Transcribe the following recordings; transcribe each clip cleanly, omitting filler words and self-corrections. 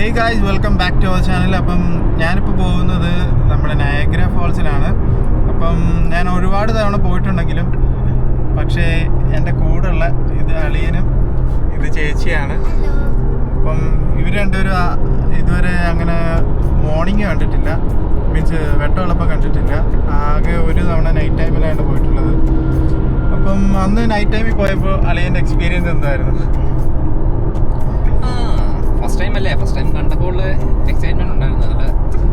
Hey guys, welcome back to our channel. അപ്പം ഞാനിപ്പോൾ പോകുന്നത് നമ്മുടെ നയാഗ്ര ഫോൾസിലാണ്. അപ്പം ഞാൻ ഒരുപാട് തവണ പോയിട്ടുണ്ടെങ്കിലും പക്ഷേ എൻ്റെ കൂടെയുള്ള ഇത് അളിയനും ഇത് ചേച്ചിയാണ്. അപ്പം ഇവർ രണ്ടുപേരും ഇതുവരെ അങ്ങനെ മോർണിംഗ് കണ്ടിട്ടില്ല, മീൻസ് വെട്ടമുള്ളപ്പോൾ കണ്ടിട്ടില്ല. ആകെ ഒരു തവണ നൈറ്റ് ടൈമിലാണ് പോയിട്ടുള്ളത്. അപ്പം അന്ന് നൈറ്റ് ടൈമിൽ പോയപ്പോൾ അളിയൻ്റെ എക്സ്പീരിയൻസ് എന്തായിരുന്നു? ഫസ്റ്റ് ടൈം അല്ലേ, ഫസ്റ്റ് ടൈം കണ്ടപ്പോൾ എക്സൈറ്റ്മെന്റ് ഉണ്ടായിരുന്നു.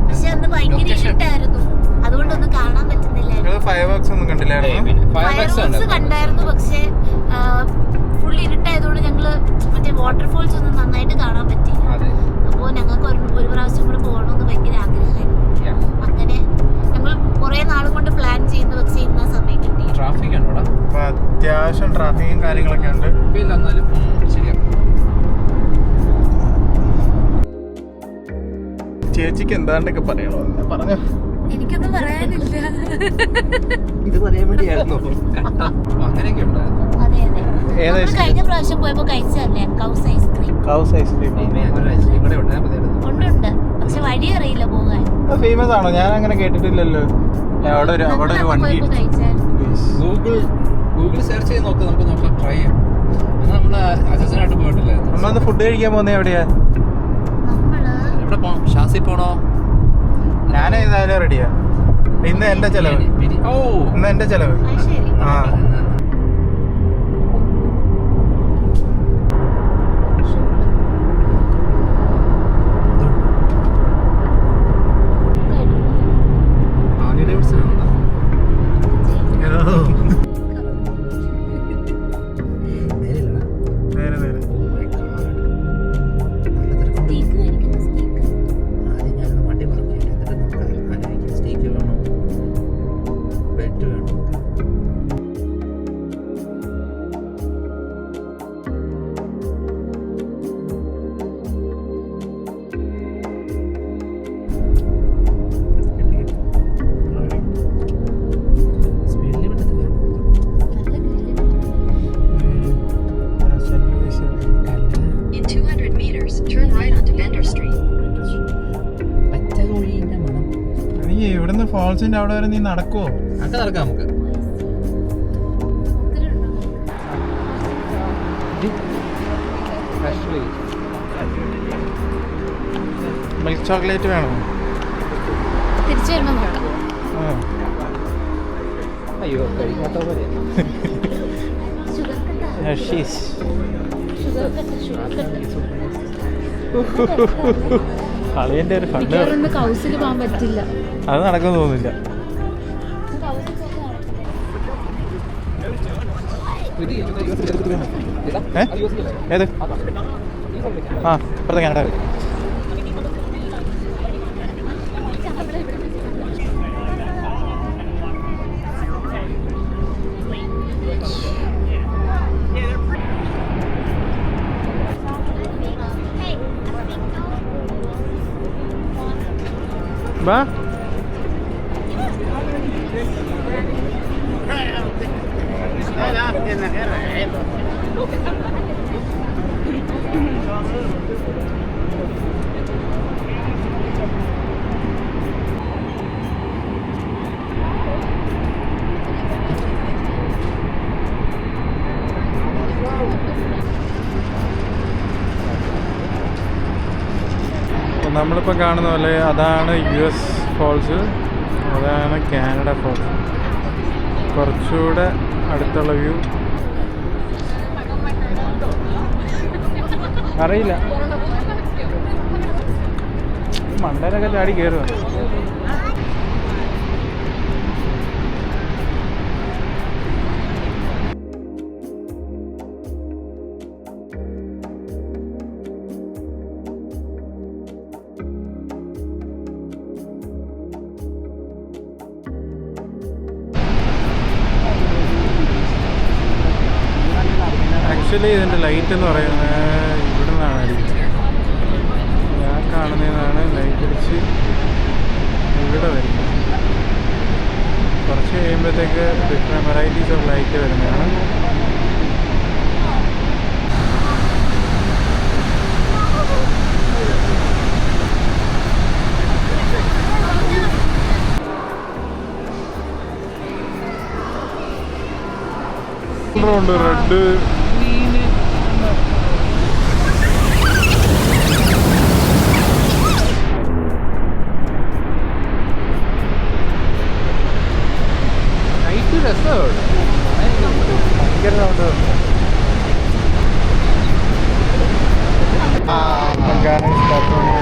പക്ഷെ അന്ന് ഭയങ്കര ഇരുട്ടായിരുന്നു, അതുകൊണ്ടൊന്നും കാണാൻ പറ്റുന്നില്ല. ഫയർ വർക്സ് ഒന്നും കണ്ടില്ലായിരുന്നു. ഫയർ വർക്സ് കണ്ടായിരുന്നു, പക്ഷെ ഫുൾ ഇരുട്ടായതുകൊണ്ട് ഞങ്ങള് മറ്റേ വാട്ടർഫോൾസ് ഒന്നും നന്നായിട്ട് കാണാൻ പറ്റിയില്ല. അപ്പോൾ ഞങ്ങൾക്ക് ഒരു പ്രാവശ്യം കൂടെ പോകണമെന്ന് ഭയങ്കര ആഗ്രഹമായിരുന്നു. അങ്ങനെ ഞങ്ങൾ കുറെ നാളും കൊണ്ട് പ്ലാൻ ചെയ്യുന്നു, പക്ഷെ ഇന്ന സമയം കിട്ടി. ട്രാഫിക് ആണ് ഇവിടെ, അത്യാവശ്യം ട്രാഫിക്കും കാര്യങ്ങളൊക്കെ ഉണ്ട്. ചേച്ചിക്ക് എന്താണ്ടൊക്കെ പറയണോ? പറഞ്ഞോ. എനിക്കൊന്നും പറയാനില്ല. ഇത് പറയാൻ വേണ്ടിയായിരുന്നു. അങ്ങനെയൊക്കെ ഉണ്ടായിരുന്നു. അതെ അതെ, കഴിഞ്ഞ പ്രാവശ്യം പോയപ്പോ കഴിച്ചല്ലേ കൗസ് ഐസ്ക്രീം. കൗസ് ഐസ്ക്രീം ഉണ്ട്, പക്ഷെ വഴി അറിയില്ല പോകാൻ. ഫേമസ് ആണോ? ഞാൻ അങ്ങനെ കേട്ടിട്ടില്ലല്ലോ. അവിടെ ഒരു വണ്ടി ഗൂഗിൾ സെർച്ച് ചെയ്ത് നോക്കാം, നമുക്ക് ട്രൈ ചെയ്യാം. നമ്മള് അച്ഛനായിട്ട് പോയിട്ടില്ലേ? നമ്മളന്ന് ഫുഡ് കഴിക്കാൻ പോകുന്നത് എവിടെയാ? എവിടെ പോണം? ഷാസി പോണോ? ഞാൻ ഏതായാലും റെഡിയാ. ഇന്ന് എന്റെ ചെലവ്. ഇന്ന് എന്റെ ചെലവ്. ആ ഇവിടുന്ന് ഫോൾസിന്റെ അവിടെ വരെ നീ നടക്കുവോ? നടക്കാം നമുക്ക്. മിൽക്ക് ചോക്ലേറ്റ് വേണോ? തിരിച്ചു വരുമ്പോ നോക്കാം. അയ്യോ, കഴിക്കാത്ത പോലെ. കളിയന്റെ ഒരു ഫണ്ട് കൗസിൽ പോകാൻ പറ്റില്ല. അത് നടക്കുമെന്ന് തോന്നുന്നില്ല. ഏത്? ആ, ഇപ്പുറത്തെ കാനഡ. Va? നമ്മളിപ്പോൾ കാണുന്ന പോലെ അതാണ് US ഫോൾസ്, അതാണ് കാനഡ ഫോൾസ്. കുറച്ചുകൂടെ അടുത്തുള്ള വ്യൂ അറിയില്ല. മണ്ടയിലൊക്കെ ചാടി കയറുക. ആക്ച്വലി ഇതിൻ്റെ ലൈറ്റ് എന്ന് പറയുന്നത് ഇവിടെ നിന്നാണ്. ഞാൻ കാണുന്നതാണ് ലൈറ്റ് അടിച്ച് ഇവിടെ വരുന്നത്. കുറച്ച് കഴിയുമ്പോഴത്തേക്ക് ഡിഫറെൻറ്റ് വെറൈറ്റീസ് ഓഫ് ലൈറ്റ് വരുന്നതാണ്. ഉണ്ട് റെഡ് നൈറ്റ് രസമാണ്. ഭയങ്കര സൗണ്ട്. ഗാനം സ്റ്റാർട്ട്